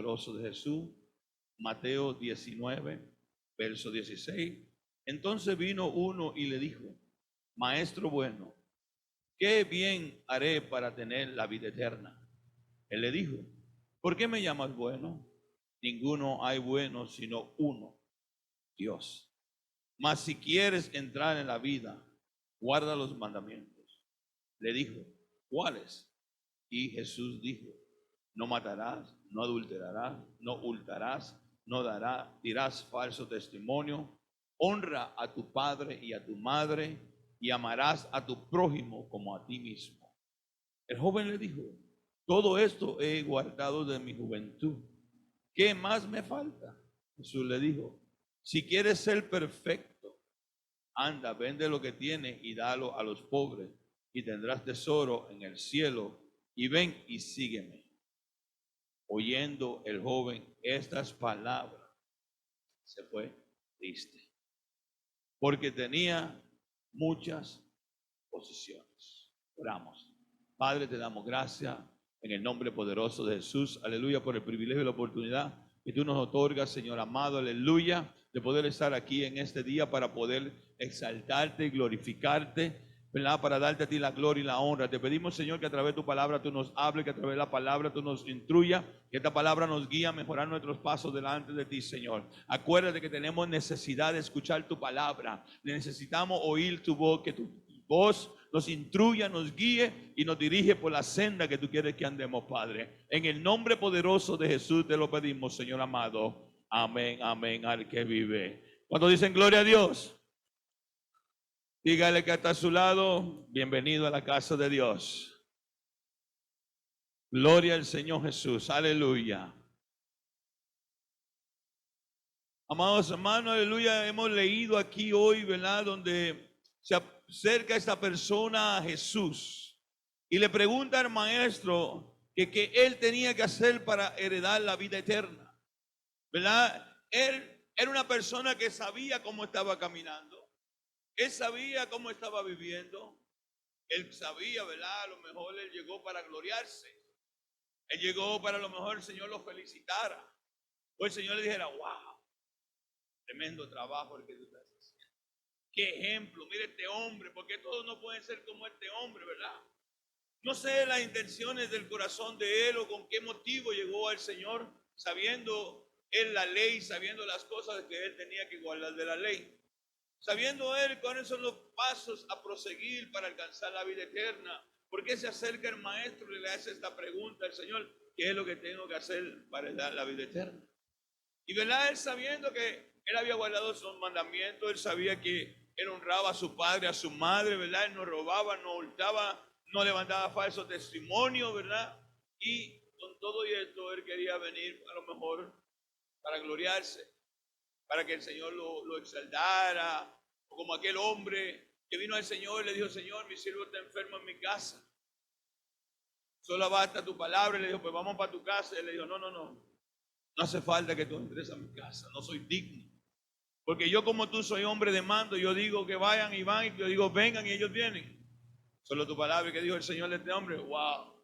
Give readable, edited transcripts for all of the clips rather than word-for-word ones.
poderoso de Jesús. Mateo 19, verso 16. Entonces vino uno y le dijo: Maestro bueno, ¿qué bien haré para tener la vida eterna? Él le dijo: ¿por qué me llamas bueno? Ninguno hay bueno sino uno, Dios. Mas si quieres entrar en la vida, guarda los mandamientos. Le dijo: ¿cuáles? Y Jesús dijo: no matarás, no adulterarás, no hurtarás, no dirás falso testimonio, honra a tu padre y a tu madre, y amarás a tu prójimo como a ti mismo. El joven le dijo: todo esto he guardado de mi juventud. ¿Qué más me falta? Jesús le dijo: si quieres ser perfecto, anda, vende lo que tienes y dalo a los pobres, y tendrás tesoro en el cielo, y ven y sígueme. Oyendo el joven estas palabras, se fue triste, porque tenía muchas posesiones. Oramos. Padre, te damos gracias en el nombre poderoso de Jesús. Aleluya, por el privilegio y la oportunidad que tú nos otorgas, Señor amado. Aleluya, de poder estar aquí en este día para poder exaltarte y glorificarte, ¿verdad? Para darte a ti la gloria y la honra. Te pedimos, Señor, que a través de tu palabra tú nos hables, que a través de la palabra tú nos instruyas, que esta palabra nos guíe a mejorar nuestros pasos delante de ti, Señor. Acuérdate que tenemos necesidad de escuchar tu palabra. Necesitamos oír tu voz, que tu voz nos instruya, nos guíe y nos dirige por la senda que tú quieres que andemos, Padre. En el nombre poderoso de Jesús te lo pedimos, Señor amado. Amén, amén, al que vive. Cuando dicen gloria a Dios, dígale que está a su lado: bienvenido a la casa de Dios. Gloria al Señor Jesús, aleluya. Amados hermanos, aleluya, hemos leído aquí hoy, ¿verdad? Donde se acerca esta persona a Jesús y le pregunta al maestro que él tenía que hacer para heredar la vida eterna, ¿verdad? Él era una persona que sabía cómo estaba caminando, él sabía cómo estaba viviendo, él sabía, ¿verdad? A lo mejor él llegó para gloriarse, él llegó para a lo mejor el Señor lo felicitara, o el Señor le dijera: wow, tremendo trabajo el que tú estás haciendo. Qué ejemplo, mire este hombre, porque todos no pueden ser como este hombre, ¿verdad? No sé las intenciones del corazón de él o con qué motivo llegó al Señor, sabiendo él la ley, sabiendo las cosas que él tenía que guardar de la ley, sabiendo él cuáles son los pasos a proseguir para alcanzar la vida eterna. ¿Por qué se acerca el maestro y le hace esta pregunta al Señor? ¿Qué es lo que tengo que hacer para dar la vida eterna? Y verdad, él sabiendo que él había guardado sus mandamientos, él sabía que él honraba a su padre, a su madre, ¿verdad? Él no robaba, no hurtaba, no levantaba falso testimonio, ¿verdad? Y con todo esto él quería venir a lo mejor para gloriarse, para que el Señor lo exaltara, o como aquel hombre que vino al Señor y le dijo: Señor, mi siervo está enfermo en mi casa, solo basta tu palabra. Y le dijo: pues vamos para tu casa. Y él le dijo: no, no, no, no hace falta que tú entres a mi casa, no soy digno. Porque yo, como tú, soy hombre de mando. Yo digo que vayan y van, y yo digo vengan y ellos vienen. Solo tu palabra. Que dijo el Señor de este hombre: wow,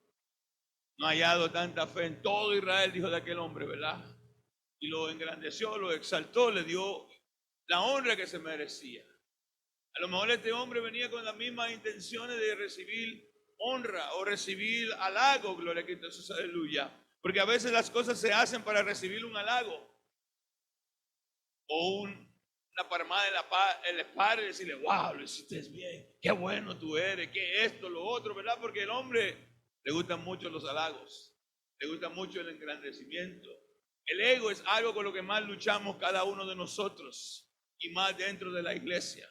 no ha hallado tanta fe en todo Israel, dijo de aquel hombre, ¿verdad? Y lo engrandeció, lo exaltó, le dio la honra que se merecía. A lo mejor este hombre venía con las mismas intenciones de recibir honra o recibir halago, gloria a Cristo, Jesús, aleluya. Porque a veces las cosas se hacen para recibir un halago o una palmada en la espalda y decirle: wow, lo hiciste bien, qué bueno tú eres, qué esto, lo otro, ¿verdad? Porque al hombre le gustan mucho los halagos, le gusta mucho el engrandecimiento. El ego es algo con lo que más luchamos cada uno de nosotros, y más dentro de la iglesia,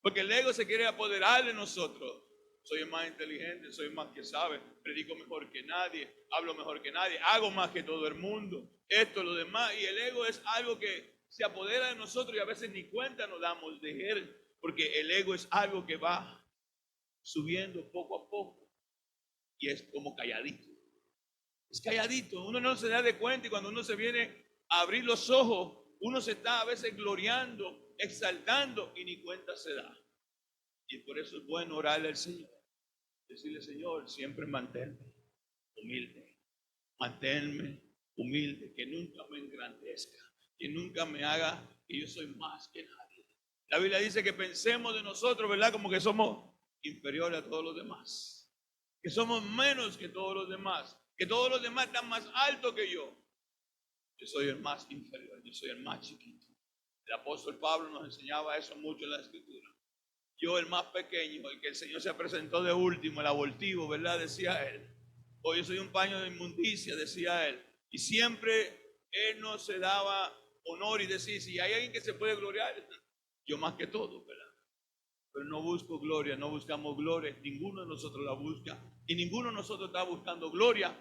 porque el ego se quiere apoderar de nosotros. Soy el más inteligente, soy más que sabe, predico mejor que nadie, hablo mejor que nadie, hago más que todo el mundo, esto, lo demás. Y el ego es algo que se apodera de nosotros y a veces ni cuenta nos damos de él, porque el ego es algo que va subiendo poco a poco y es como calladito. Es calladito, uno no se da de cuenta, y cuando uno se viene a abrir los ojos, uno se está a veces gloriando, exaltando, y ni cuenta se da. Y por eso es bueno orarle al Señor, decirle: Señor, siempre manténme humilde, manténme humilde, que nunca me engrandezca, que nunca me haga que yo soy más que nadie. La Biblia dice que pensemos de nosotros, ¿verdad? Como que somos inferiores a todos los demás, que somos menos que todos los demás, que todos los demás están más altos que yo. Yo soy el más inferior, yo soy el más chiquito. El apóstol Pablo nos enseñaba eso mucho en la Escritura. Yo, el más pequeño, el que el Señor se presentó de último, el abortivo, ¿verdad? Decía él. O yo soy un paño de inmundicia, decía él. Y siempre él no se daba honor y decía, si hay alguien que se puede gloriar, yo más que todo, ¿verdad? Pero no busco gloria, no buscamos gloria, ninguno de nosotros la busca y ninguno de nosotros está buscando gloria.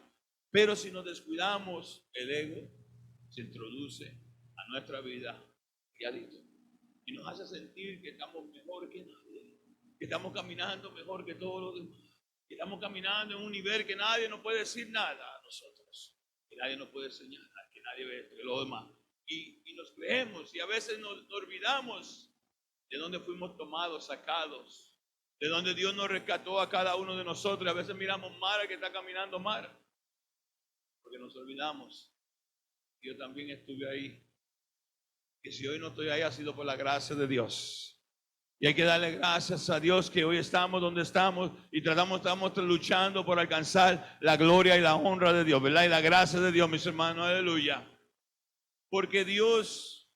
Pero si nos descuidamos, el ego se introduce a nuestra vida diarito y nos hace sentir que estamos mejor que nadie, que estamos caminando mejor que todos los demás, que estamos caminando en un nivel que nadie nos puede decir nada a nosotros, que nadie nos puede señalar, que nadie ve esto, que lo demás. Y nos creemos y a veces nos olvidamos de dónde fuimos tomados, sacados, de dónde Dios nos rescató a cada uno de nosotros. A veces miramos mal al que está caminando mal, porque nos olvidamos. Yo también estuve ahí. Que si hoy no estoy ahí ha sido por la gracia de Dios. Y hay que darle gracias a Dios que hoy estamos donde estamos y estamos luchando por alcanzar la gloria y la honra de Dios, ¿verdad? Y la gracia de Dios, mis hermanos, aleluya. Porque Dios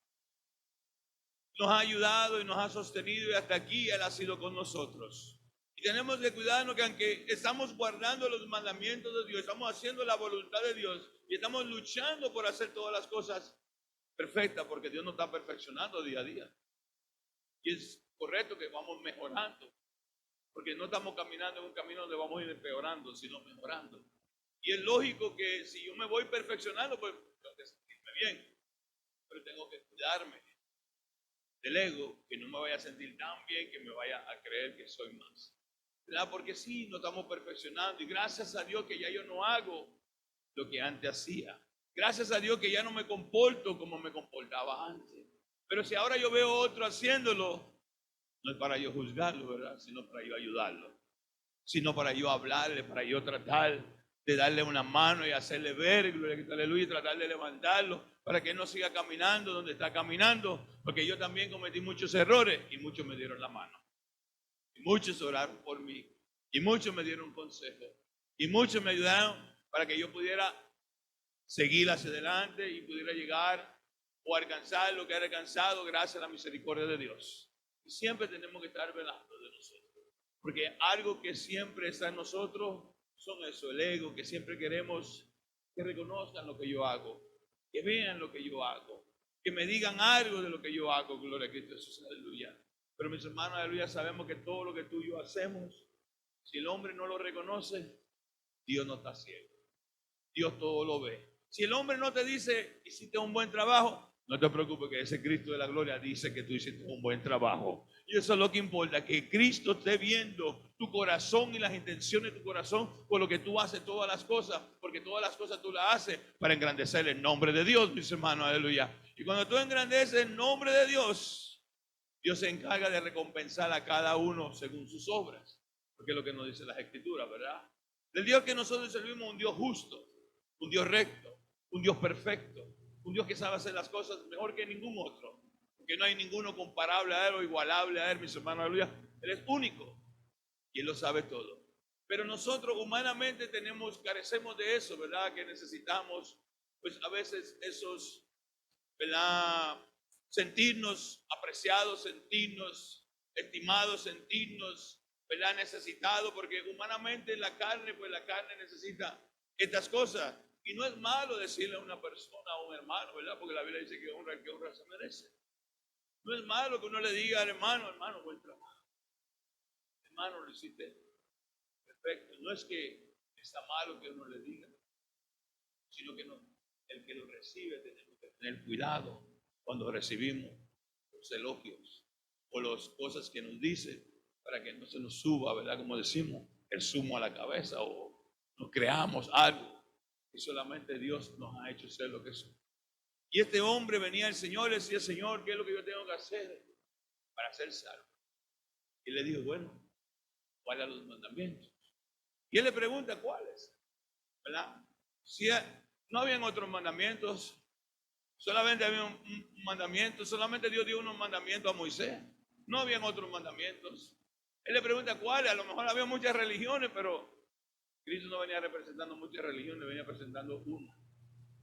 nos ha ayudado y nos ha sostenido y hasta aquí Él ha sido con nosotros. Y tenemos que cuidarnos que aunque estamos guardando los mandamientos de Dios, estamos haciendo la voluntad de Dios y estamos luchando por hacer todas las cosas perfectas, porque Dios nos está perfeccionando día a día. Y es correcto que vamos mejorando, porque no estamos caminando en un camino donde vamos a ir empeorando, sino mejorando. Y es lógico que si yo me voy perfeccionando, pues tengo que sentirme bien, pero tengo que cuidarme del ego, que no me vaya a sentir tan bien que me vaya a creer que soy más. ¿Verdad? Porque sí, nos estamos perfeccionando y gracias a Dios que ya yo no hago lo que antes hacía. Gracias a Dios que ya no me comporto como me comportaba antes. Pero si ahora yo veo a otro haciéndolo, no es para yo juzgarlo, ¿verdad? Sino para yo ayudarlo. Sino para yo hablarle, para yo tratar de darle una mano y hacerle ver, aleluya, y tratar de levantarlo para que él no siga caminando donde está caminando. Porque yo también cometí muchos errores y muchos me dieron la mano. Y muchos oraron por mí. Y muchos me dieron consejo. Y muchos me ayudaron para que yo pudiera seguir hacia adelante y pudiera llegar o alcanzar lo que he alcanzado gracias a la misericordia de Dios. Y siempre tenemos que estar velando de nosotros, porque algo que siempre está en nosotros son eso, el ego, que siempre queremos que reconozcan lo que yo hago, que vean lo que yo hago, que me digan algo de lo que yo hago, gloria a Cristo Jesús, aleluya. Pero mis hermanos, aleluya, sabemos que todo lo que tú y yo hacemos, si el hombre no lo reconoce, Dios no está ciego, Dios todo lo ve. Si el hombre no te dice, hiciste un buen trabajo, no te preocupes, que ese Cristo de la gloria dice que tú hiciste un buen trabajo. Y eso es lo que importa, que Cristo esté viendo tu corazón y las intenciones de tu corazón por lo que tú haces todas las cosas, porque todas las cosas tú las haces para engrandecer el nombre de Dios, mis hermanos, aleluya. Y cuando tú engrandeces el nombre de Dios, Dios se encarga de recompensar a cada uno según sus obras, porque es lo que nos dice las Escrituras, ¿verdad? El Dios que nosotros servimos, un Dios justo, un Dios recto, un Dios perfecto, un Dios que sabe hacer las cosas mejor que ningún otro, porque no hay ninguno comparable a Él o igualable a Él, mis hermanos, aleluya. Él es único y Él lo sabe todo. Pero nosotros humanamente carecemos de eso, ¿verdad? Que necesitamos, pues a veces esos, ¿verdad? Sentirnos apreciados, sentirnos estimados, sentirnos, ¿verdad? Necesitados, porque humanamente la carne, pues la carne necesita estas cosas. Y no es malo decirle a una persona, a un hermano, ¿verdad? Porque la Biblia dice que honra se merece. No es malo que uno le diga al hermano, hermano, buen trabajo. Hermano, lo hiciste perfecto. No es que está malo que uno le diga, sino que no, el que lo recibe tenemos que tener cuidado cuando recibimos los elogios o las cosas que nos dicen para que no se nos suba, ¿verdad? Como decimos, el zumo a la cabeza o nos creamos algo y solamente Dios nos ha hecho ser lo que somos. Y este hombre venía al Señor y le decía, Señor, ¿qué es lo que yo tengo que hacer para ser salvo? Y le dijo, bueno, guarda los mandamientos. Y él le pregunta, ¿cuáles? ¿Verdad? Si No habían otros mandamientos. Solamente había un mandamiento. Solamente Dios dio unos mandamientos a Moisés. No habían otros mandamientos. Él le pregunta cuáles. A lo mejor había muchas religiones, pero Cristo no venía representando muchas religiones, venía representando una.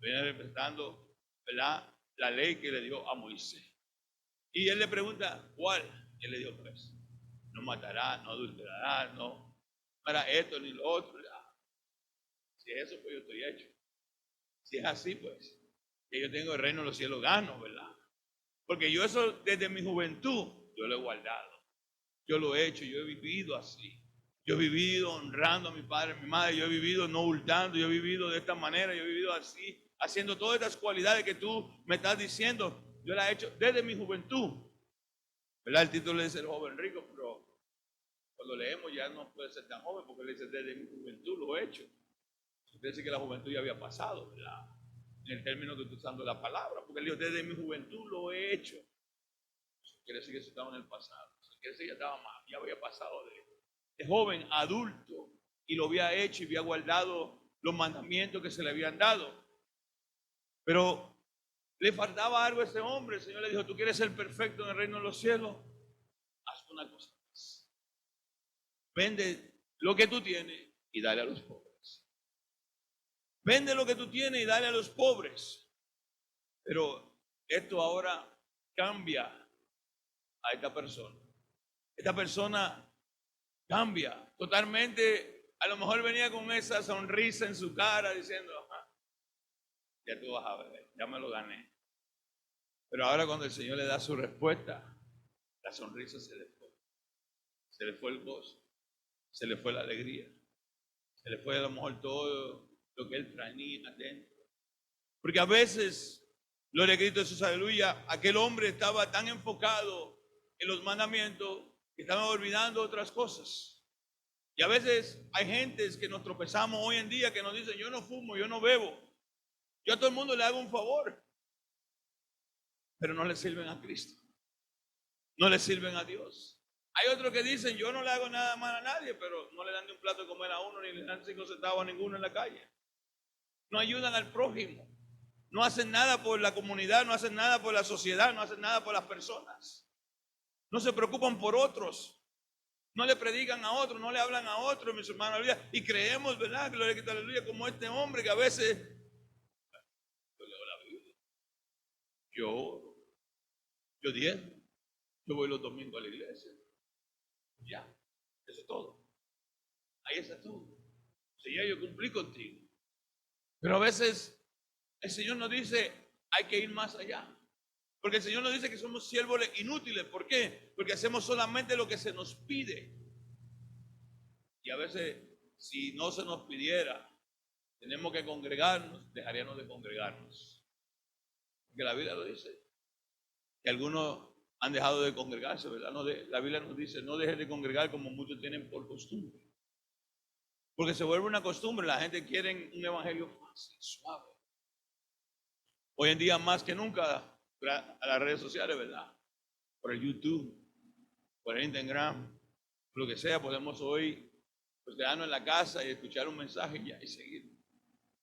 Venía representando, ¿verdad?, la ley que le dio a Moisés. Y él le pregunta, ¿cuál? Y él le dijo, pues, no matarás, no adulterarás, no harás esto ni lo otro. Si es eso, pues yo estoy hecho. Si es así, pues, que yo tengo el reino de los cielos gano, ¿verdad? Porque yo eso desde mi juventud, yo lo he guardado. Yo lo he hecho, yo he vivido así. Yo he vivido honrando a mi padre, a mi madre, yo he vivido no hurtando, yo he vivido de esta manera, yo he vivido así, haciendo todas estas cualidades que tú me estás diciendo. Yo las he hecho desde mi juventud. ¿Verdad? El título dice el joven rico, pero cuando leemos ya no puede ser tan joven porque le dice desde mi juventud lo he hecho. Quiere decir que la juventud ya había pasado, ¿verdad? En el término que estoy usando la palabra, porque él dijo desde mi juventud lo he hecho. Quiere decir que eso estaba en el pasado. Quiere decir que ya estaba más, ya había pasado de joven, adulto, y lo había hecho y había guardado los mandamientos que se le habían dado. Pero le faltaba algo a ese hombre. El Señor le dijo, ¿tú quieres ser perfecto en el reino de los cielos? Haz una cosa más. Vende lo que tú tienes y dale a los pobres. Vende lo que tú tienes y dale a los pobres. Pero esto ahora cambia a esta persona. Esta persona cambia totalmente. A lo mejor venía con esa sonrisa en su cara diciendo, ya tú vas a ver, ya me lo gané. Pero ahora cuando el Señor le da su respuesta, la sonrisa se le fue. Se le fue el gozo, se le fue la alegría, se le fue a lo mejor todo lo que él traía adentro. Porque a veces, gloria a Cristo Jesús, aleluya, aquel hombre estaba tan enfocado en los mandamientos que estaba olvidando otras cosas. Y a veces hay gentes que nos tropezamos hoy en día que nos dicen, yo no fumo, yo no bebo, yo a todo el mundo le hago un favor, pero no le sirven a Cristo, no le sirven a Dios. Hay otros que dicen, yo no le hago nada mal a nadie, pero no le dan ni un plato de comer a uno, ni le dan 5 centavos a ninguno en la calle. No ayudan al prójimo, no hacen nada por la comunidad, no hacen nada por la sociedad, no hacen nada por las personas. No se preocupan por otros. No le predican a otros, no le hablan a otros, mis hermanos, aleluya. Y creemos, ¿verdad? Gloria a Cristo, aleluya, como este hombre que a veces yo leo la Biblia, yo oro, yo diezmo, yo voy los domingos a la iglesia. Ya, eso es todo. Ahí está todo. Si ya yo cumplí contigo. Pero a veces el Señor nos dice, hay que ir más allá. Porque el Señor nos dice que somos siervos inútiles. ¿Por qué? Porque hacemos solamente lo que se nos pide. Y a veces, si no se nos pidiera, tenemos que congregarnos, dejaríamos de congregarnos. Porque la Biblia lo dice. Que algunos han dejado de congregarse, ¿verdad? La Biblia nos dice, no dejes de congregar como muchos tienen por costumbre. Porque se vuelve una costumbre, la gente quiere un evangelio fácil, suave. Hoy en día más que nunca, a las redes sociales, ¿verdad? Por el YouTube, por el Instagram, lo que sea, podemos hoy pues, quedarnos en la casa y escuchar un mensaje y seguir.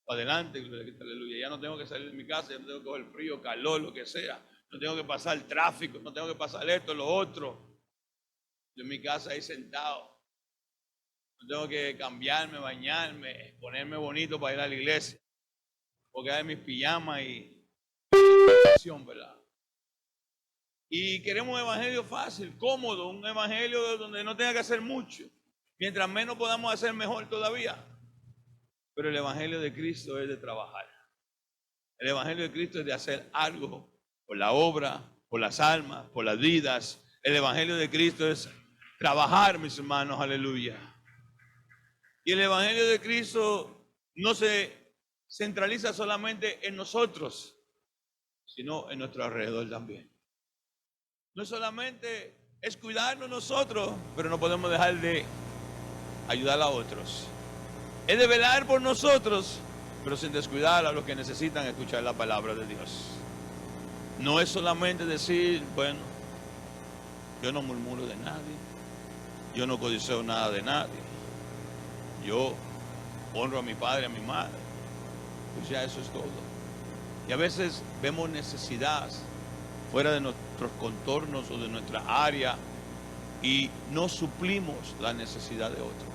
Adelante, aleluya. Ya no tengo que salir de mi casa, ya no tengo que coger frío, calor, lo que sea. No tengo que pasar el tráfico, no tengo que pasar esto, lo otro. Yo en mi casa ahí sentado. No tengo que cambiarme, bañarme, ponerme bonito para ir a la iglesia. Porque hay mis pijamas y ¿verdad? Y queremos un evangelio fácil, cómodo, un evangelio donde no tenga que hacer mucho. Mientras menos podamos hacer, mejor todavía. Pero el evangelio de Cristo es de trabajar. El evangelio de Cristo es de hacer algo por la obra, por las almas, por las vidas. El evangelio de Cristo es trabajar, mis hermanos, aleluya. Y el evangelio de Cristo no se centraliza solamente en nosotros, sino en nuestro alrededor también. No solamente es cuidarnos nosotros, pero no podemos dejar de ayudar a otros. Es de velar por nosotros, pero sin descuidar a los que necesitan escuchar la palabra de Dios. No es solamente decir, bueno, yo no murmuro de nadie, yo no codiceo nada de nadie, yo honro a mi padre, a mi madre, pues ya eso es todo. Y a veces vemos necesidades fuera de nuestros contornos o de nuestra área y no suplimos la necesidad de otro.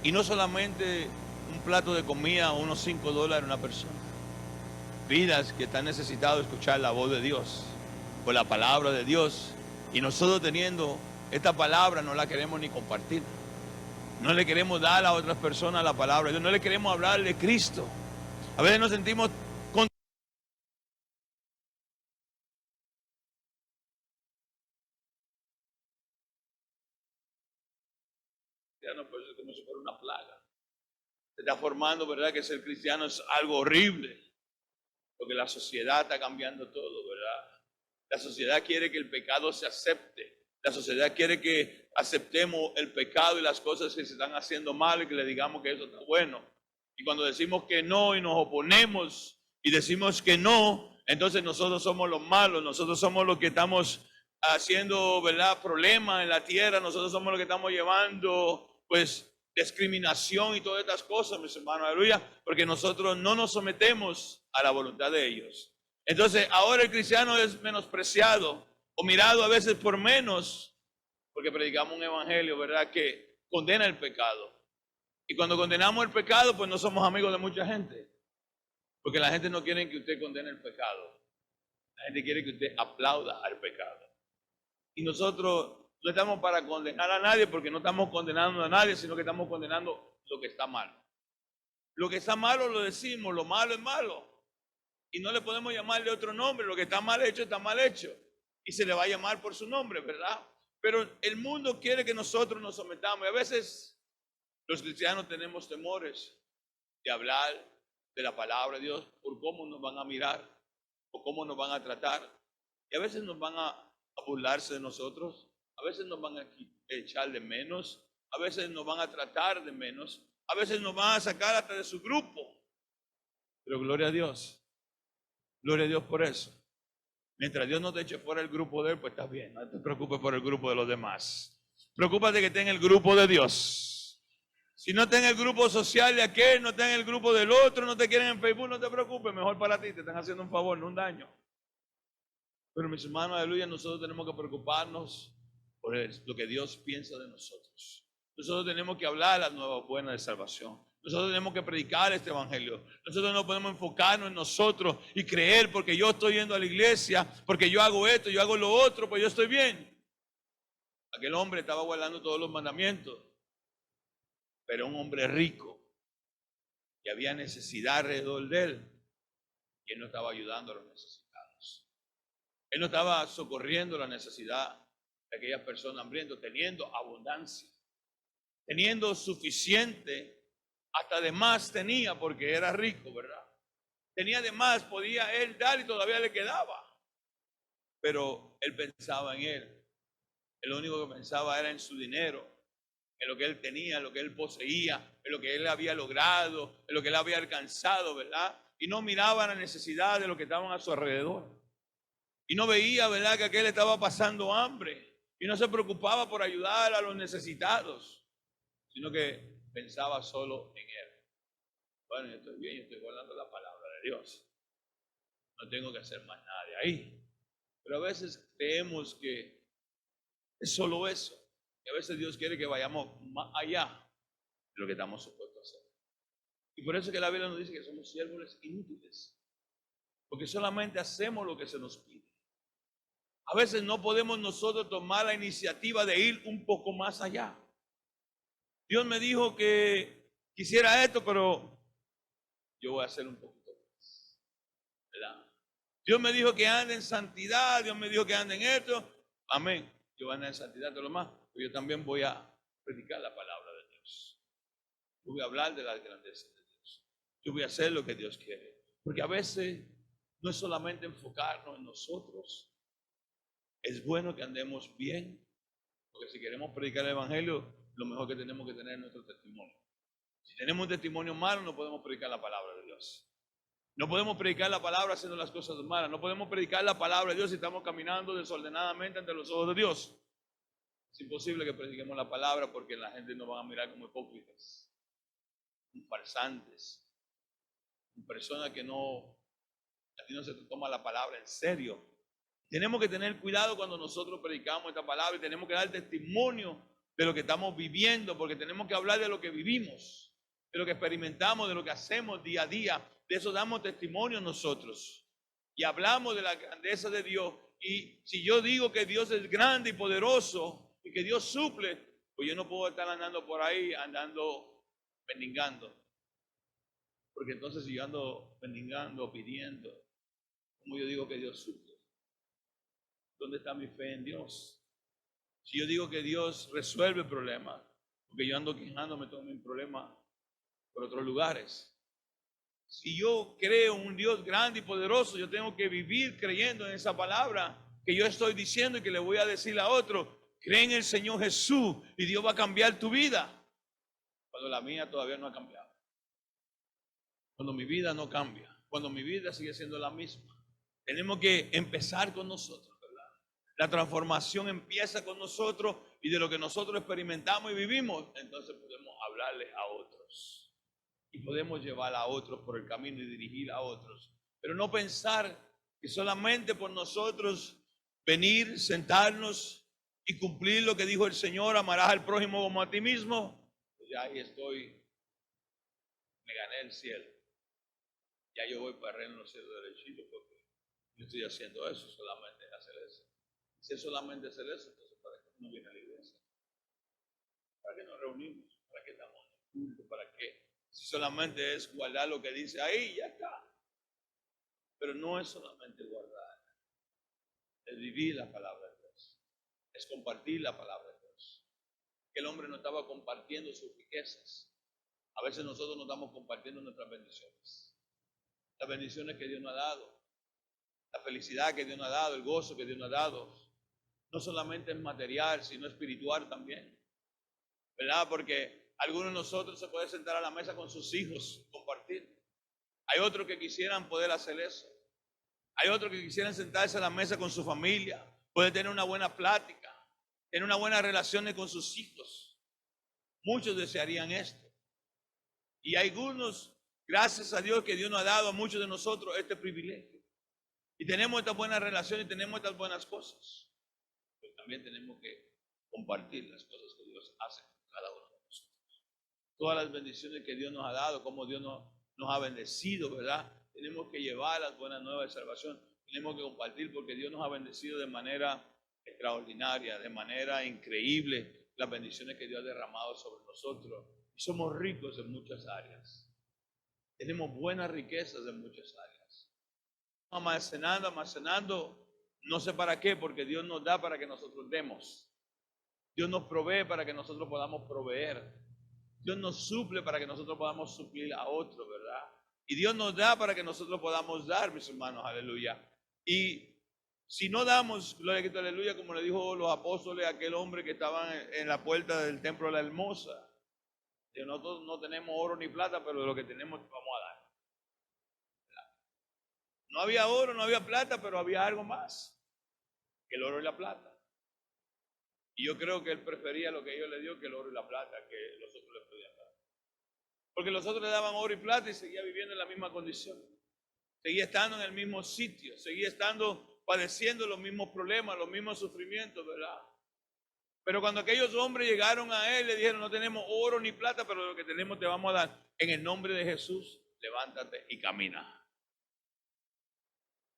Y no solamente un plato de comida o unos $5 a una persona. Vidas que están necesitadas de escuchar la voz de Dios o la palabra de Dios. Y nosotros teniendo esta palabra no la queremos ni compartir. No le queremos dar a otras personas la palabra de Dios. No le queremos hablar de Cristo. A veces nos sentimos con pues, como si fuera una plaga. Se está formando, ¿verdad? Que ser cristiano es algo horrible. Porque la sociedad está cambiando todo, ¿verdad? La sociedad quiere que el pecado se acepte. La sociedad quiere que aceptemos el pecado y las cosas que se están haciendo mal y que le digamos que eso está bueno. Y cuando decimos que no y nos oponemos y decimos que no, entonces nosotros somos los malos, nosotros somos los que estamos haciendo, ¿verdad?, problemas en la tierra, nosotros somos los que estamos llevando, pues, discriminación y todas estas cosas, mis hermanos, aleluya, porque nosotros no nos sometemos a la voluntad de ellos. Entonces, ahora el cristiano es menospreciado o mirado a veces por menos, porque predicamos un evangelio, ¿verdad?, que condena el pecado. Y cuando condenamos el pecado, pues no somos amigos de mucha gente, porque la gente no quiere que usted condene el pecado. La gente quiere que usted aplauda al pecado. Y nosotros no estamos para condenar a nadie, porque no estamos condenando a nadie, sino que estamos condenando lo que está mal. Lo que está malo lo decimos, lo malo es malo. Y no le podemos llamarle otro nombre, lo que está mal hecho está mal hecho. Y se le va a llamar por su nombre, ¿verdad? Pero el mundo quiere que nosotros nos sometamos. Y a veces los cristianos tenemos temores de hablar de la palabra de Dios por cómo nos van a mirar o cómo nos van a tratar. Y a veces nos van a burlarse de nosotros, a veces nos van a echar de menos, a veces nos van a tratar de menos, a veces nos van a sacar hasta de su grupo. Pero gloria a Dios por eso. Mientras Dios no te eche fuera el grupo de Él, pues estás bien, no te preocupes por el grupo de los demás. Preocúpate que esté en el grupo de Dios. Si no está en el grupo social de aquel, no está en el grupo del otro, no te quieren en Facebook, no te preocupes, mejor para ti, te están haciendo un favor, no un daño. Pero mis hermanos, aleluya, nosotros tenemos que preocuparnos por lo que Dios piensa de nosotros. Nosotros tenemos que hablar las nuevas buenas de salvación. Nosotros tenemos que predicar este evangelio. Nosotros no podemos enfocarnos en nosotros y creer porque yo estoy yendo a la iglesia, porque yo hago esto, yo hago lo otro, pues yo estoy bien. Aquel hombre estaba guardando todos los mandamientos, pero un hombre rico y había necesidad alrededor de él y él no estaba ayudando a los necesitados. Él no estaba socorriendo la necesidad de aquellas personas hambrientas, teniendo abundancia, teniendo suficiente, hasta de más tenía porque era rico, ¿verdad? Tenía de más, podía él dar y todavía le quedaba. Pero él pensaba en él. Él lo único que pensaba era en su dinero, en lo que él tenía, en lo que él poseía, en lo que él había logrado, en lo que él había alcanzado, ¿verdad? Y no miraba la necesidad de lo que estaban a su alrededor. Y no veía, ¿verdad?, que aquel estaba pasando hambre. Y no se preocupaba por ayudar a los necesitados, sino que pensaba solo en él. Bueno, yo estoy bien, yo estoy guardando la palabra de Dios. No tengo que hacer más nada de ahí. Pero a veces creemos que es solo eso. Y a veces Dios quiere que vayamos más allá de lo que estamos supuestos a hacer. Y por eso que la Biblia nos dice que somos siervos inútiles. Porque solamente hacemos lo que se nos pide. A veces no podemos nosotros tomar la iniciativa de ir un poco más allá. Dios me dijo que quisiera esto, pero yo voy a hacer un poquito más, ¿verdad? Dios me dijo que ande en santidad, Dios me dijo que ande en esto. Amén. Yo voy a andar en santidad, todo lo más. Pero yo también voy a predicar la palabra de Dios. Yo voy a hablar de la grandeza de Dios. Yo voy a hacer lo que Dios quiere. Porque a veces no es solamente enfocarnos en nosotros. Es bueno que andemos bien, porque si queremos predicar el evangelio, lo mejor que tenemos que tener es nuestro testimonio. Si tenemos un testimonio malo, no podemos predicar la palabra de Dios. No podemos predicar la palabra haciendo las cosas malas. No podemos predicar la palabra de Dios si estamos caminando desordenadamente ante los ojos de Dios. Es imposible que prediquemos la palabra porque la gente nos va a mirar como hipócritas, como farsantes, Personas que no, a ti no se te toma la palabra en serio. Tenemos que tener cuidado cuando nosotros predicamos esta palabra y tenemos que dar testimonio de lo que estamos viviendo, porque tenemos que hablar de lo que vivimos, de lo que experimentamos, de lo que hacemos día a día. De eso damos testimonio nosotros y hablamos de la grandeza de Dios. Y si yo digo que Dios es grande y poderoso y que Dios suple, pues yo no puedo estar andando por ahí, andando mendigando. Porque entonces si yo ando mendigando, pidiendo, ¿cómo yo digo que Dios suple? ¿Dónde está mi fe en Dios? Si yo digo que Dios resuelve problemas, porque yo ando quejándome todo mi problema por otros lugares. Si yo creo en un Dios grande y poderoso, yo tengo que vivir creyendo en esa palabra que yo estoy diciendo y que le voy a decir a otro. Cree en el Señor Jesús y Dios va a cambiar tu vida. Cuando la mía todavía no ha cambiado. Cuando mi vida no cambia. Cuando mi vida sigue siendo la misma. Tenemos que empezar con nosotros, ¿verdad? La transformación empieza con nosotros y de lo que nosotros experimentamos y vivimos, entonces podemos hablarle a otros. Y podemos llevar a otros por el camino y dirigir a otros. Pero no pensar que solamente por nosotros venir, sentarnos y cumplir lo que dijo el Señor, amarás al prójimo como a ti mismo, pues ya ahí estoy, me gané el cielo. Ya yo voy para el reino de los cielos derechito porque yo estoy haciendo eso, solamente hacer eso. Si es solamente hacer eso, entonces ¿para qué no viene a la iglesia? ¿Para qué nos reunimos? ¿Para qué estamos en el culto? ¿Para qué? Si solamente es guardar lo que dice ahí, ya está. Pero no es solamente guardar, es vivir la palabra de Dios, es compartir la palabra de Dios. Que el hombre no estaba compartiendo sus riquezas. A veces nosotros no estamos compartiendo nuestras bendiciones. Las bendiciones que Dios nos ha dado, la felicidad que Dios nos ha dado, el gozo que Dios nos ha dado, no solamente es material, sino espiritual también. ¿Verdad? Porque algunos de nosotros se pueden sentar a la mesa con sus hijos, compartir. Hay otros que quisieran poder hacer eso. Hay otros que quisieran sentarse a la mesa con su familia, poder tener una buena plática, tener una buena relación con sus hijos. Muchos desearían esto. Y hay algunos, gracias a Dios, que Dios nos ha dado a muchos de nosotros este privilegio. Y tenemos esta buena relación y tenemos estas buenas cosas. Pero también tenemos que compartir las cosas que Dios hace con cada uno de nosotros. Todas las bendiciones que Dios nos ha dado, como Dios nos ha bendecido, ¿verdad? Tenemos que llevar las buenas nuevas de salvación. Tenemos que compartir porque Dios nos ha bendecido de manera extraordinaria, de manera increíble, las bendiciones que Dios ha derramado sobre nosotros. Y somos ricos en muchas áreas. Tenemos buenas riquezas en muchas áreas. Almacenando, no sé para qué, porque Dios nos da para que nosotros demos. Dios nos provee para que nosotros podamos proveer. Dios nos suple para que nosotros podamos suplir a otros, ¿verdad? Y Dios nos da para que nosotros podamos dar, mis hermanos, aleluya. Y si no damos, gloria a Cristo, aleluya, como le dijo los apóstoles a aquel hombre que estaba en la puerta del templo de la Hermosa. Nosotros no tenemos oro ni plata, pero de lo que tenemos vamos a dar. No había oro, no había plata, pero había algo más que el oro y la plata. Y yo creo que él prefería lo que ellos le dio que el oro y la plata que los otros le podían dar. Porque los otros le daban oro y plata y seguía viviendo en la misma condición. Seguía estando en el mismo sitio, seguía estando padeciendo los mismos problemas, los mismos sufrimientos, ¿verdad? Pero cuando aquellos hombres llegaron a él, le dijeron, no tenemos oro ni plata, pero lo que tenemos te vamos a dar. En el nombre de Jesús, levántate y camina.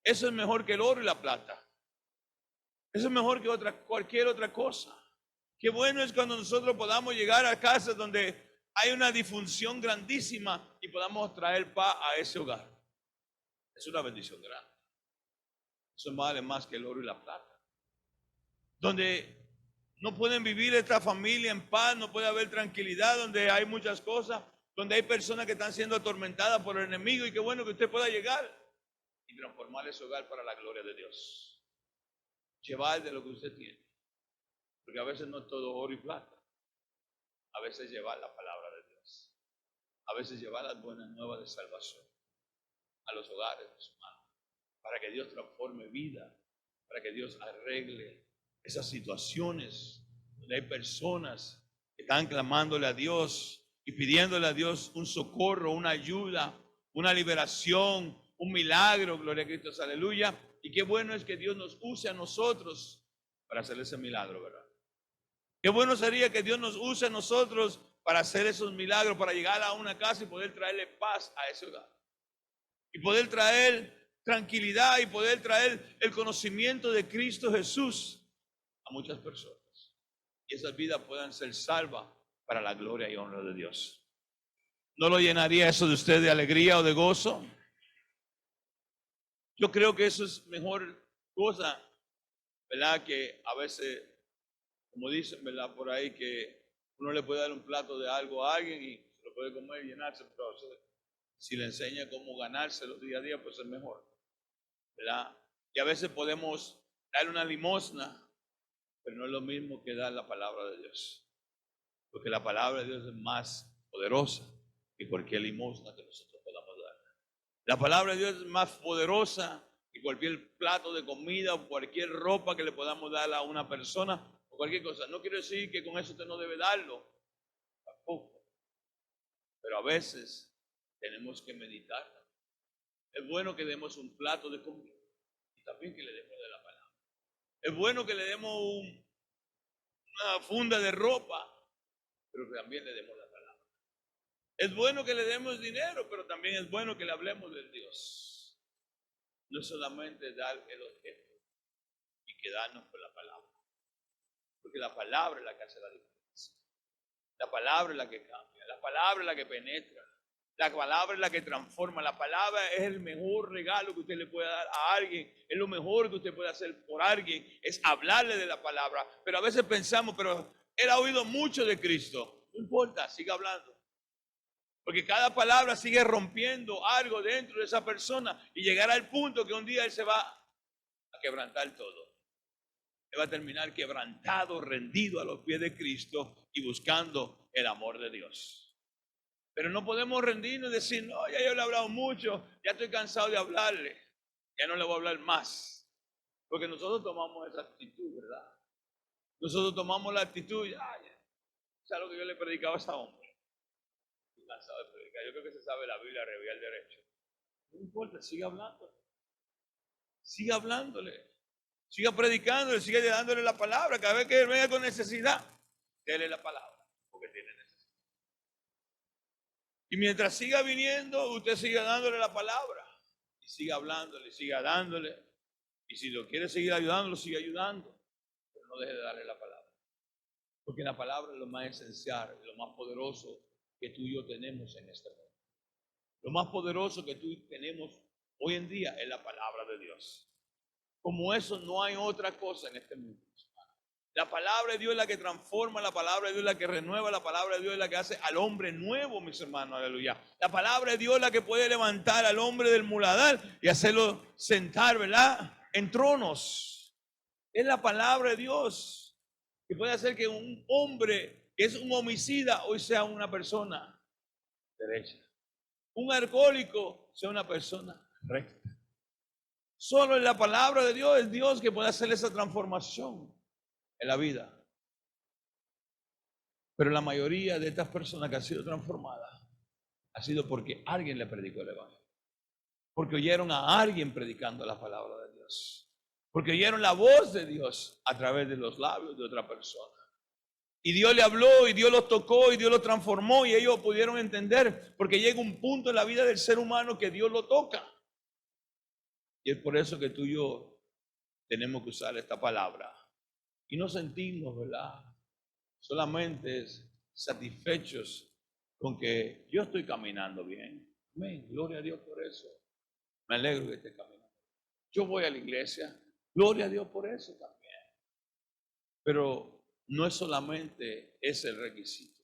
Eso es mejor que el oro y la plata. Eso es mejor que cualquier otra cosa. Qué bueno es cuando nosotros podamos llegar a casas donde hay una disfunción grandísima y podamos traer paz a ese hogar. Es una bendición grande. Eso vale más que el oro y la plata. Donde no pueden vivir esta familia en paz, no puede haber tranquilidad, donde hay muchas cosas, donde hay personas que están siendo atormentadas por el enemigo y qué bueno que usted pueda llegar y transformar ese hogar para la gloria de Dios. Llevar de lo que usted tiene. Porque a veces no es todo oro y plata. A veces llevar la palabra de Dios. A veces llevar las buenas nuevas de salvación a los hogares de su mano. Para que Dios transforme vida. Para que Dios arregle esas situaciones donde hay personas que están clamándole a Dios y pidiéndole a Dios un socorro, una ayuda, una liberación, un milagro, gloria a Cristo, aleluya. Y qué bueno es que Dios nos use a nosotros para hacer ese milagro, ¿verdad? Qué bueno sería que Dios nos use a nosotros para hacer esos milagros, para llegar a una casa y poder traerle paz a ese hogar. Y poder traer tranquilidad y poder traer el conocimiento de Cristo Jesús a muchas personas. Y esas vidas puedan ser salvas para la gloria y honra de Dios. ¿No lo llenaría eso de usted de alegría o de gozo? Yo creo que eso es mejor cosa, ¿verdad? Que a veces, como dicen, ¿verdad? Por ahí que uno le puede dar un plato de algo a alguien y se lo puede comer y llenarse, pero si le enseña cómo ganárselo día a día, pues es mejor, ¿verdad? Y a veces podemos darle una limosna, pero no es lo mismo que dar la palabra de Dios. Porque la palabra de Dios es más poderosa que cualquier limosna que nosotros podamos dar. La palabra de Dios es más poderosa que cualquier plato de comida o cualquier ropa que le podamos dar a una persona o cualquier cosa. No quiero decir que con eso usted no debe darlo, tampoco. Pero a veces tenemos que meditar. Es bueno que demos un plato de comida y también que le demos de la palabra. Es bueno que le demos una funda de ropa, pero que también le demos la palabra. Es bueno que le demos dinero, pero también es bueno que le hablemos de Dios. No solamente dar el objeto y quedarnos con la palabra. Porque la palabra es la que hace la diferencia. La palabra es la que cambia. La palabra es la que penetra. La palabra es la que transforma. La palabra es el mejor regalo que usted le puede dar a alguien. Es lo mejor que usted puede hacer por alguien. Es hablarle de la palabra. Pero a veces pensamos, pero él ha oído mucho de Cristo. No importa, siga hablando. Porque cada palabra sigue rompiendo algo dentro de esa persona y llegará al punto que un día él se va a quebrantar todo. Él va a terminar quebrantado, rendido a los pies de Cristo y buscando el amor de Dios. Pero no podemos rendirnos y decir, no, ya yo le he hablado mucho, ya estoy cansado de hablarle, ya no le voy a hablar más. Porque nosotros tomamos esa actitud, ¿verdad? Nosotros tomamos la actitud, ¿sabes lo que yo le predicaba a ese hombre? Estoy cansado de predicar, yo creo que se sabe la Biblia, revía el derecho. No importa, siga hablando. Siga hablándole. Siga predicándole, siga dándole la palabra. Cada vez que él venga con necesidad, déle la palabra, porque tiene necesidad. Y mientras siga viniendo, usted siga dándole la palabra. Y siga hablándole, siga dándole. Y si lo quiere seguir ayudando, lo siga ayudando. Pero no deje de darle la palabra. Porque la palabra es lo más esencial, lo más poderoso que tú y yo tenemos en este mundo. Lo más poderoso que tú y yo tenemos hoy en día es la palabra de Dios. Como eso no hay otra cosa en este mundo. La palabra de Dios es la que transforma, la palabra de Dios es la que renueva, la palabra de Dios es la que hace al hombre nuevo, mis hermanos, aleluya. La palabra de Dios es la que puede levantar al hombre del muladar y hacerlo sentar, ¿verdad? En tronos. Es la palabra de Dios que puede hacer que un hombre que es un homicida hoy sea una persona derecha. Un alcohólico sea una persona recta. Solo en la palabra de Dios es Dios que puede hacer esa transformación en la vida. Pero la mayoría de estas personas que han sido transformadas ha sido porque alguien le predicó el evangelio. Porque oyeron a alguien predicando la palabra de Dios. Porque oyeron la voz de Dios a través de los labios de otra persona. Y Dios le habló y Dios los tocó y Dios los transformó y ellos pudieron entender. Porque llega un punto en la vida del ser humano que Dios lo toca. Y es por eso que tú y yo tenemos que usar esta palabra. Y no sentirnos, ¿verdad? Solamente satisfechos con que yo estoy caminando bien. Amén. Gloria a Dios por eso. Me alegro que esté caminando. Yo voy a la iglesia. Gloria a Dios por eso también. Pero no es solamente ese el requisito.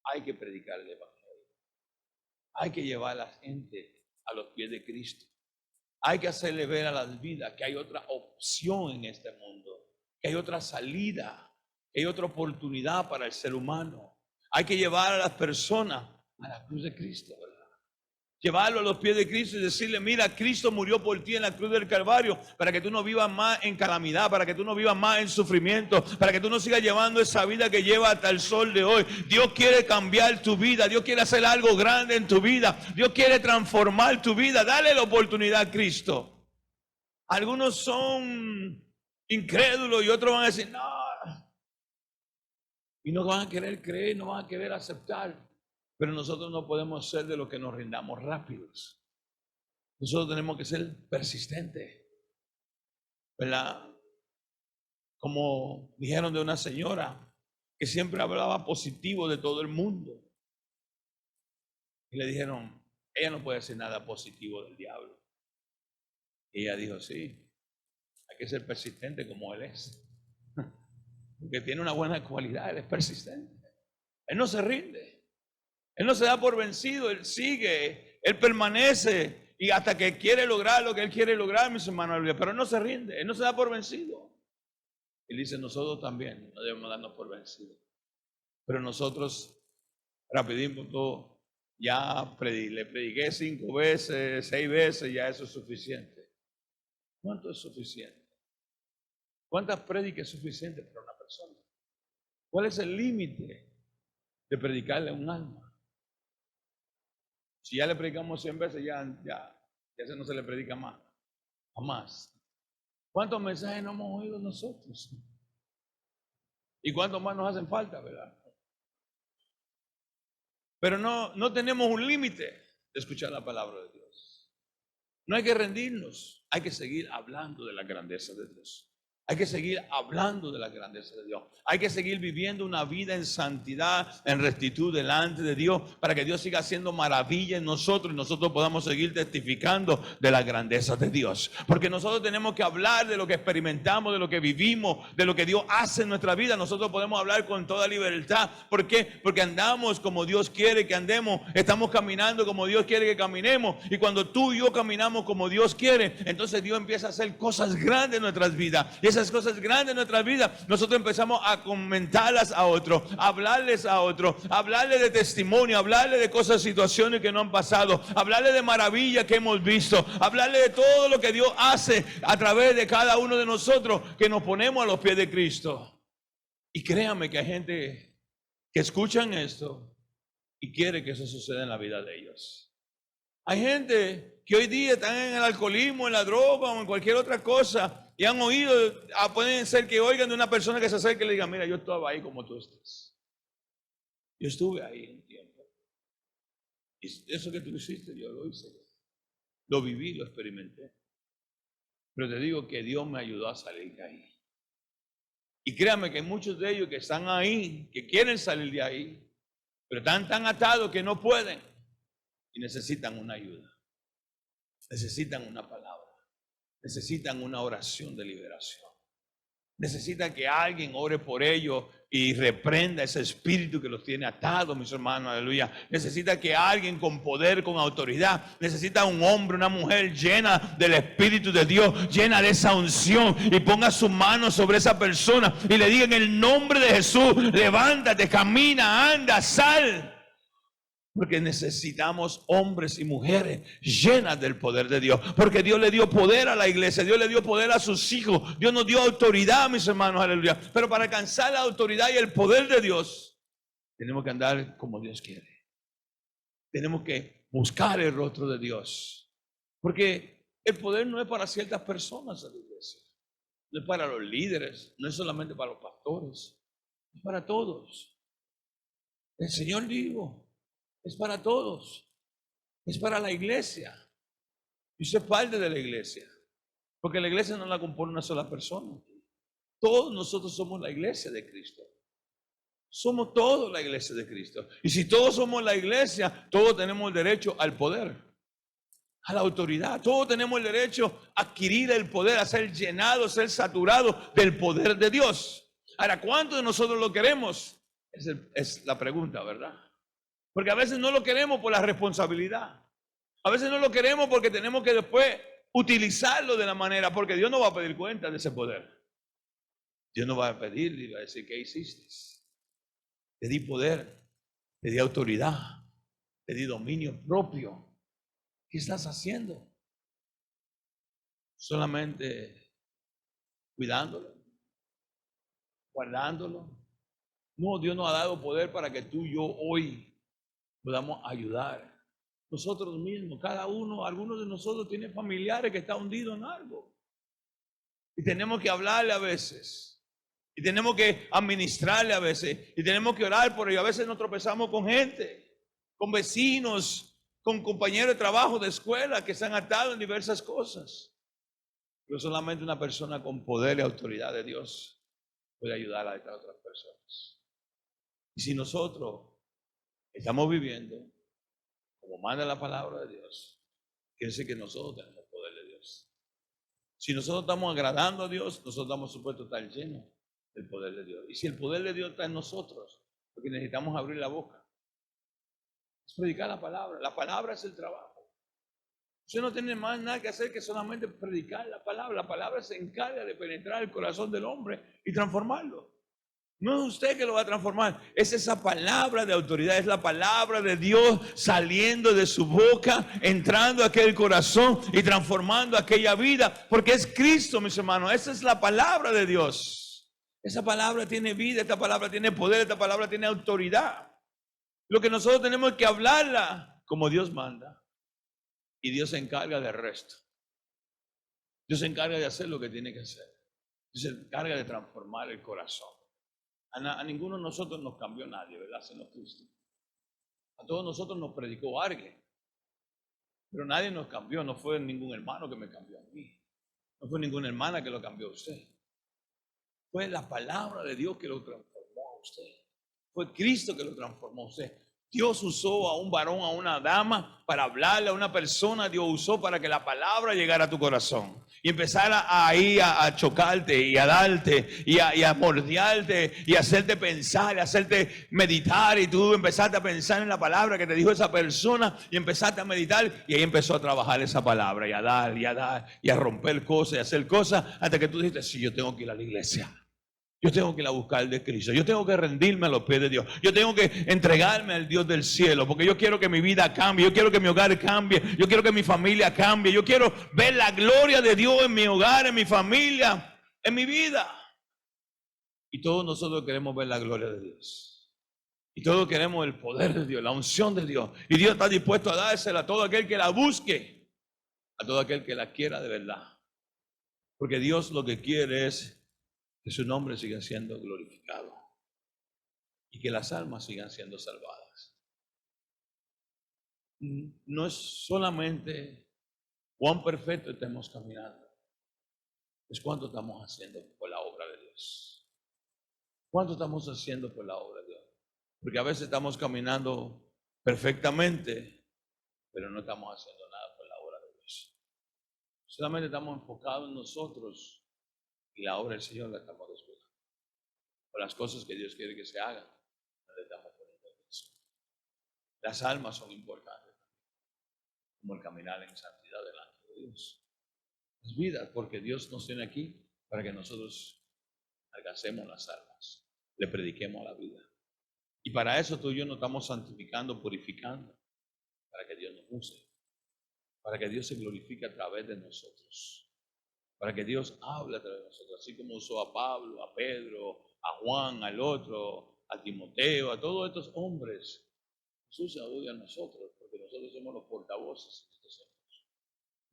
Hay que predicar el evangelio. Hay que llevar a la gente a los pies de Cristo. Hay que hacerle ver a las vidas que hay otra opción en este mundo, que hay otra salida, que hay otra oportunidad para el ser humano. Hay que llevar a las personas a la cruz de Cristo, ¿verdad? Llevarlo a los pies de Cristo y decirle, mira, Cristo murió por ti en la cruz del Calvario para que tú no vivas más en calamidad, para que tú no vivas más en sufrimiento, para que tú no sigas llevando esa vida que lleva hasta el sol de hoy. Dios quiere cambiar tu vida, Dios quiere hacer algo grande en tu vida, Dios quiere transformar tu vida. Dale la oportunidad a Cristo. Algunos son incrédulos y otros van a decir, no. Y no van a querer creer, no van a querer aceptar. Pero nosotros no podemos ser de los que nos rindamos rápidos. Nosotros tenemos que ser persistentes, ¿verdad? Como dijeron de una señora que siempre hablaba positivo de todo el mundo. Y le dijeron, ella no puede decir nada positivo del diablo. Y ella dijo, sí, hay que ser persistente como él es. Porque tiene una buena cualidad, él es persistente. Él no se rinde. Él no se da por vencido, él sigue, él permanece y hasta que quiere lograr lo que él quiere lograr, mis hermanos, pero él no se rinde, él no se da por vencido. Él dice, nosotros también no debemos darnos por vencidos. Pero nosotros, rapidito, ya le prediqué 5 veces, 6 veces, ya eso es suficiente. ¿Cuánto es suficiente? ¿Cuántas prédicas es suficiente para una persona? ¿Cuál es el límite de predicarle a un alma? Si ya le predicamos 100 veces, ya no se le predica más. Jamás. ¿Cuántos mensajes no hemos oído nosotros? ¿Y cuántos más nos hacen falta, verdad? Pero no tenemos un límite de escuchar la palabra de Dios. No hay que rendirnos. Hay que seguir hablando de la grandeza de Dios. Hay que seguir hablando de la grandeza de Dios. Hay que seguir viviendo una vida en santidad, en rectitud delante de Dios, para que Dios siga haciendo maravilla en nosotros y nosotros podamos seguir testificando de la grandeza de Dios. Porque nosotros tenemos que hablar de lo que experimentamos, de lo que vivimos, de lo que Dios hace en nuestra vida. Nosotros podemos hablar con toda libertad. ¿Por qué? Porque andamos como Dios quiere que andemos. Estamos caminando como Dios quiere que caminemos. Y cuando tú y yo caminamos como Dios quiere, entonces Dios empieza a hacer cosas grandes en nuestras vidas. Y esas cosas grandes en nuestras vidas, nosotros empezamos a comentarlas a otro, a hablarles a otro, a hablarles de testimonio, a hablarles de cosas, situaciones que no han pasado, a hablarles de maravillas que hemos visto, a hablarles de todo lo que Dios hace a través de cada uno de nosotros que nos ponemos a los pies de Cristo. Y créanme que hay gente que escuchan esto y quiere que eso suceda en la vida de ellos. Hay gente que hoy día están en el alcoholismo, en la droga o en cualquier otra cosa y han oído, pueden ser que oigan de una persona que se acerque y le diga, mira, yo estaba ahí como tú estás. Yo estuve ahí un tiempo. Y eso que tú hiciste, yo lo hice. Lo viví, lo experimenté. Pero te digo que Dios me ayudó a salir de ahí. Y créanme que hay muchos de ellos que están ahí, que quieren salir de ahí, pero están tan atados que no pueden y necesitan una ayuda. Necesitan una palabra. Necesitan una oración de liberación. Necesitan que alguien ore por ellos y reprenda ese espíritu que los tiene atados, mis hermanos, aleluya. Necesita que alguien con poder, con autoridad, necesita un hombre, una mujer llena del Espíritu de Dios, llena de esa unción y ponga su mano sobre esa persona y le diga en el nombre de Jesús, levántate, camina, anda, sal. Porque necesitamos hombres y mujeres llenas del poder de Dios. Porque Dios le dio poder a la iglesia. Dios le dio poder a sus hijos. Dios nos dio autoridad, mis hermanos, aleluya. Pero para alcanzar la autoridad y el poder de Dios, tenemos que andar como Dios quiere. Tenemos que buscar el rostro de Dios. Porque el poder no es para ciertas personas de la iglesia. No es para los líderes. No es solamente para los pastores. Es para todos. El Señor dijo, es para todos, es para la iglesia. Y usted es parte de la iglesia, porque la iglesia no la compone una sola persona. Todos nosotros somos la iglesia de Cristo. Somos todos la iglesia de Cristo. Y si todos somos la iglesia, todos tenemos el derecho al poder, a la autoridad. Todos tenemos el derecho a adquirir el poder, a ser llenados, ser saturados del poder de Dios. Ahora, ¿cuántos de nosotros lo queremos? Es la pregunta, ¿verdad? Porque a veces no lo queremos por la responsabilidad. A veces no lo queremos porque tenemos que después utilizarlo de la manera, porque Dios no va a pedir cuenta de ese poder. Dios no va a pedir y va a decir, ¿qué hiciste? Te di poder, te di autoridad, te di dominio propio. ¿Qué estás haciendo? Solamente cuidándolo, guardándolo. No, Dios nos ha dado poder para que tú y yo hoy podamos ayudar. Nosotros mismos, cada uno, algunos de nosotros tienen familiares que están hundidos en algo. Y tenemos que hablarle a veces. Y tenemos que administrarle a veces. Y tenemos que orar por ello. A veces nos tropezamos con gente, con vecinos, con compañeros de trabajo, de escuela, que se han atado en diversas cosas. Pero solamente una persona con poder y autoridad de Dios puede ayudar a estas otras personas. Y si nosotros estamos viviendo como manda la palabra de Dios, quiere decir que nosotros tenemos poder de Dios. Si nosotros estamos agradando a Dios, nosotros estamos supuestos a estar llenos del poder de Dios. Y si el poder de Dios está en nosotros, lo que necesitamos es abrir la boca, es predicar la palabra. La palabra es el trabajo. Usted no tiene más nada que hacer que solamente predicar la palabra. La palabra se encarga de penetrar el corazón del hombre y transformarlo. No es usted que lo va a transformar, es esa palabra de autoridad, es la palabra de Dios saliendo de su boca, entrando a aquel corazón y transformando aquella vida, porque es Cristo, mis hermanos, esa es la palabra de Dios. Esa palabra tiene vida, esta palabra tiene poder, esta palabra tiene autoridad. Lo que nosotros tenemos es que hablarla como Dios manda, y Dios se encarga del resto. Dios se encarga de hacer lo que tiene que hacer. Dios se encarga de transformar el corazón. A ninguno de nosotros nos cambió nadie, ¿verdad? Sino Cristo. A todos nosotros nos predicó alguien. Pero nadie nos cambió. No fue ningún hermano que me cambió a mí. No fue ninguna hermana que lo cambió a usted. Fue la palabra de Dios que lo transformó a usted. Fue Cristo que lo transformó a usted. Dios usó a un varón, a una dama, para hablarle a una persona. Dios usó para que la palabra llegara a tu corazón. Y empezara ahí a chocarte y a darte y a mordiarte y a hacerte pensar, y a hacerte meditar. Y tú empezaste a pensar en la palabra que te dijo esa persona y empezaste a meditar. Y ahí empezó a trabajar esa palabra y a dar y a romper cosas y a hacer cosas hasta que tú dijiste, sí, yo tengo que ir a la iglesia. Yo tengo que ir a buscar de Cristo. Yo tengo que rendirme a los pies de Dios. Yo tengo que entregarme al Dios del cielo. Porque yo quiero que mi vida cambie. Yo quiero que mi hogar cambie. Yo quiero que mi familia cambie. Yo quiero ver la gloria de Dios en mi hogar, en mi familia, en mi vida. Y todos nosotros queremos ver la gloria de Dios. Y todos queremos el poder de Dios, la unción de Dios. Y Dios está dispuesto a dársela a todo aquel que la busque. A todo aquel que la quiera de verdad. Porque Dios lo que quiere es que su nombre siga siendo glorificado y que las almas sigan siendo salvadas. No es solamente cuán perfecto estemos caminando, es cuánto estamos haciendo por la obra de Dios. ¿Cuánto estamos haciendo por la obra de Dios? Porque a veces estamos caminando perfectamente, pero no estamos haciendo nada por la obra de Dios. Solamente estamos enfocados en nosotros y la obra del Señor la estamos descuidando. Por las cosas que Dios quiere que se hagan, no le damos poniendo atención. Las almas son importantes, como el caminar en santidad delante de Dios. Las vidas, porque Dios nos tiene aquí para que nosotros alcancemos las almas, le prediquemos la vida. Y para eso tú y yo nos estamos santificando, purificando, para que Dios nos use, para que Dios se glorifique a través de nosotros, para que Dios hable a través de nosotros, así como usó a Pablo, a Pedro, a Juan, al otro, a Timoteo, a todos estos hombres. Jesús se odia a nosotros, porque nosotros somos los portavoces de estos hombres.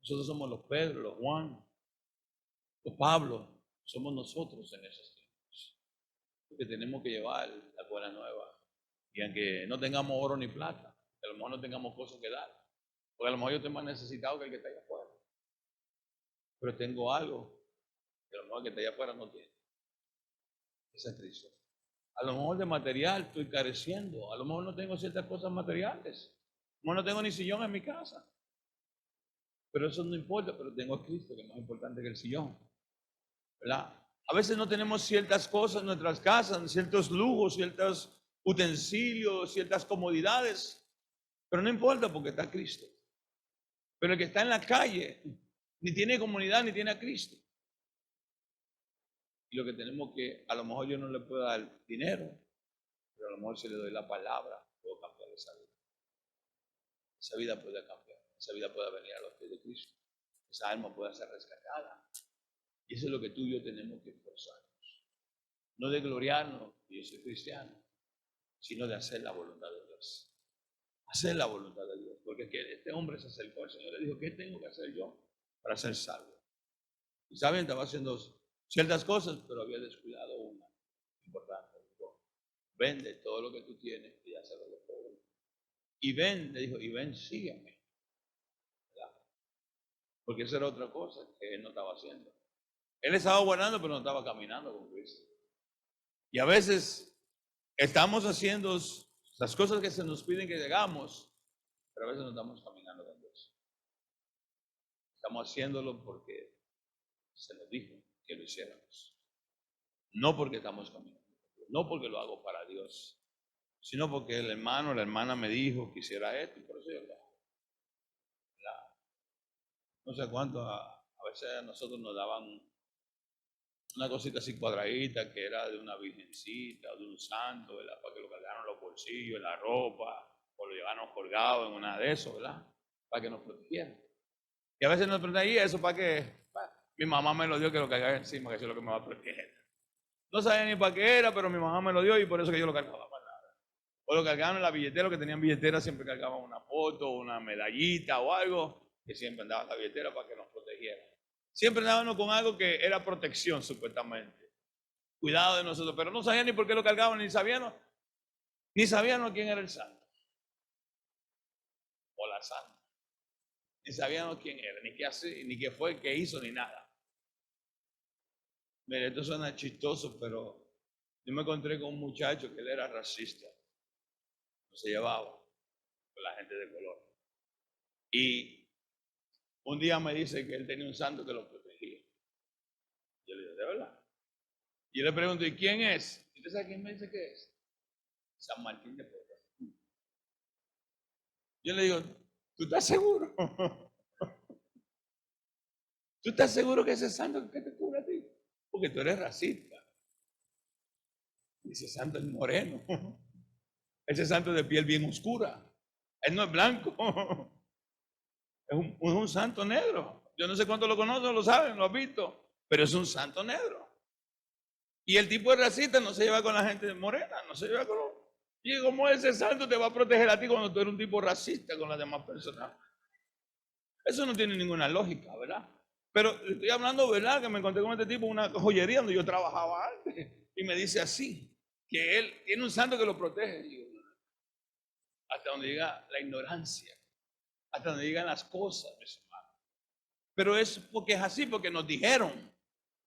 Nosotros somos los Pedro, los Juan, los Pablo, somos nosotros en esos tiempos. Porque tenemos que llevar la buena nueva. Y aunque no tengamos oro ni plata, que a lo mejor no tengamos cosas que dar, porque a lo mejor yo estoy más necesitado que el que está allá afuera. Pero tengo algo que a lo mejor el que está allá afuera no tiene. Esa es Cristo. A lo mejor de material estoy careciendo. A lo mejor no tengo ciertas cosas materiales. A lo mejor no tengo ni sillón en mi casa. Pero eso no importa, pero tengo a Cristo, que es más importante que el sillón. ¿Verdad? A veces no tenemos ciertas cosas en nuestras casas, ciertos lujos, ciertos utensilios, ciertas comodidades. Pero no importa porque está Cristo. Pero el que está en la calle ni tiene comunidad ni tiene a Cristo. Y lo que tenemos que, a lo mejor yo no le puedo dar dinero, pero a lo mejor si le doy la palabra, puedo cambiar esa vida. Esa vida puede cambiar. esa vida pueda venir a los pies de Cristo, esa alma pueda ser rescatada. Y eso es lo que tú y yo tenemos que esforzarnos. No de gloriarnos, que yo soy cristiano, sino de hacer la voluntad de Dios. Hacer la voluntad de Dios. Porque este hombre se acercó al Señor y le dijo, ¿qué tengo que hacer yo para ser salvo? Y saben, estaba haciendo ciertas cosas, pero había descuidado una importante. Dijo, vende todo lo que tú tienes y dáselo a los pobres. Y ven, le dijo, y ven, sígueme. ¿Verdad? Porque esa era otra cosa que él no estaba haciendo. Él estaba guardando, pero no estaba caminando con Cristo. Y a veces estamos haciendo las cosas que se nos piden que hagamos, pero a veces no estamos caminando con Dios. Estamos haciéndolo porque se nos dijo que lo hiciéramos. No porque estamos caminando, no porque lo hago para Dios, sino porque el hermano o la hermana me dijo que hiciera esto y por eso yo lo hago. No sé cuánto, a veces a nosotros nos daban una cosita así cuadradita que era de una virgencita o de un santo, ¿verdad? Para que lo cargaran en los bolsillos, en la ropa, o lo llevaran colgado en una de esos, ¿verdad? Para que nos protegieran. Y a veces nos protegía eso para que mi mamá me lo dio, que lo cargara encima, que eso es lo que me va a proteger. No sabía ni para qué era, pero mi mamá me lo dio y por eso que yo lo cargaba para nada. O lo cargaban en la billetera, los que tenían billetera siempre cargaban una foto, una medallita o algo, que siempre andaba en la billetera para que nos protegiera. Siempre andábamos con algo que era protección, supuestamente. Cuidado de nosotros, pero no sabían ni por qué lo cargaban, ni sabían quién era el santo. O la santa. Ni sabían quién era, ni qué hace, ni qué fue, qué hizo, ni nada. Mire, esto suena chistoso, pero yo me encontré con un muchacho que él era racista. No se llevaba con la gente de color. Y un día me dice que él tenía un santo que lo protegía. Yo le digo, ¿de verdad? Y yo le pregunto, ¿y quién es? ¿Y usted sabe quién me dice que es? San Martín de Porres. Yo le digo, ¿tú estás seguro? ¿Tú estás seguro que ese santo que te cubre a ti? Porque tú eres racista. Y ese santo es moreno. Ese santo es de piel bien oscura. Él no es blanco. Es un santo negro. Yo no sé cuántos lo conocen, lo saben, lo han visto. Pero es un santo negro. Y el tipo de racista no se lleva con la gente morena, no se lleva con los... Y como ese santo te va a proteger a ti cuando tú eres un tipo racista con las demás personas. Eso no tiene ninguna lógica, ¿verdad? Pero estoy hablando, ¿verdad? Que me encontré con este tipo en una joyería donde yo trabajaba antes. Y me dice así, que él tiene un santo que lo protege. Y yo, hasta donde llega la ignorancia, hasta donde llegan las cosas, mis hermanos. Pero es porque es así, porque nos dijeron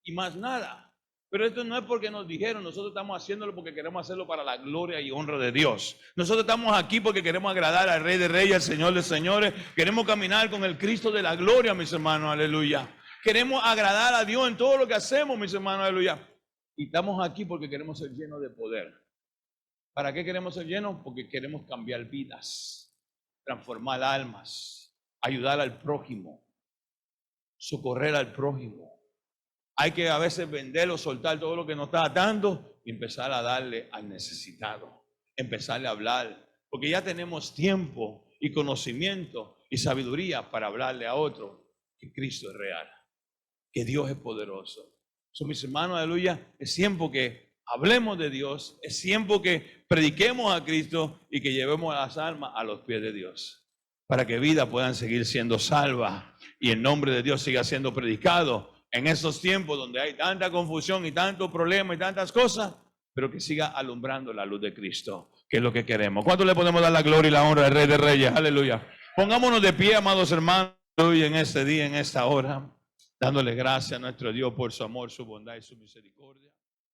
y más nada. Pero esto no es porque nos dijeron, nosotros estamos haciéndolo porque queremos hacerlo para la gloria y honra de Dios. Nosotros estamos aquí porque queremos agradar al Rey de Reyes, al Señor de Señores. Queremos caminar con el Cristo de la gloria, mis hermanos, aleluya. Queremos agradar a Dios en todo lo que hacemos, mis hermanos, aleluya. Y estamos aquí porque queremos ser llenos de poder. ¿Para qué queremos ser llenos? Porque queremos cambiar vidas, transformar almas, ayudar al prójimo, socorrer al prójimo. Hay que a veces vender o soltar todo lo que nos está atando y empezar a darle al necesitado, empezarle a hablar, porque ya tenemos tiempo y conocimiento y sabiduría para hablarle a otro que Cristo es real, que Dios es poderoso. Mis hermanos, aleluya, es tiempo que hablemos de Dios, es tiempo que prediquemos a Cristo y que llevemos a las almas a los pies de Dios, para que vidas puedan seguir siendo salvas y el nombre de Dios siga siendo predicado en esos tiempos donde hay tanta confusión y tanto problema y tantas cosas, pero que siga alumbrando la luz de Cristo, que es lo que queremos. ¿Cuánto le podemos dar la gloria y la honra al Rey de Reyes? Aleluya. Pongámonos de pie, amados hermanos, hoy en este día, en esta hora, dándole gracias a nuestro Dios por su amor, su bondad y su misericordia.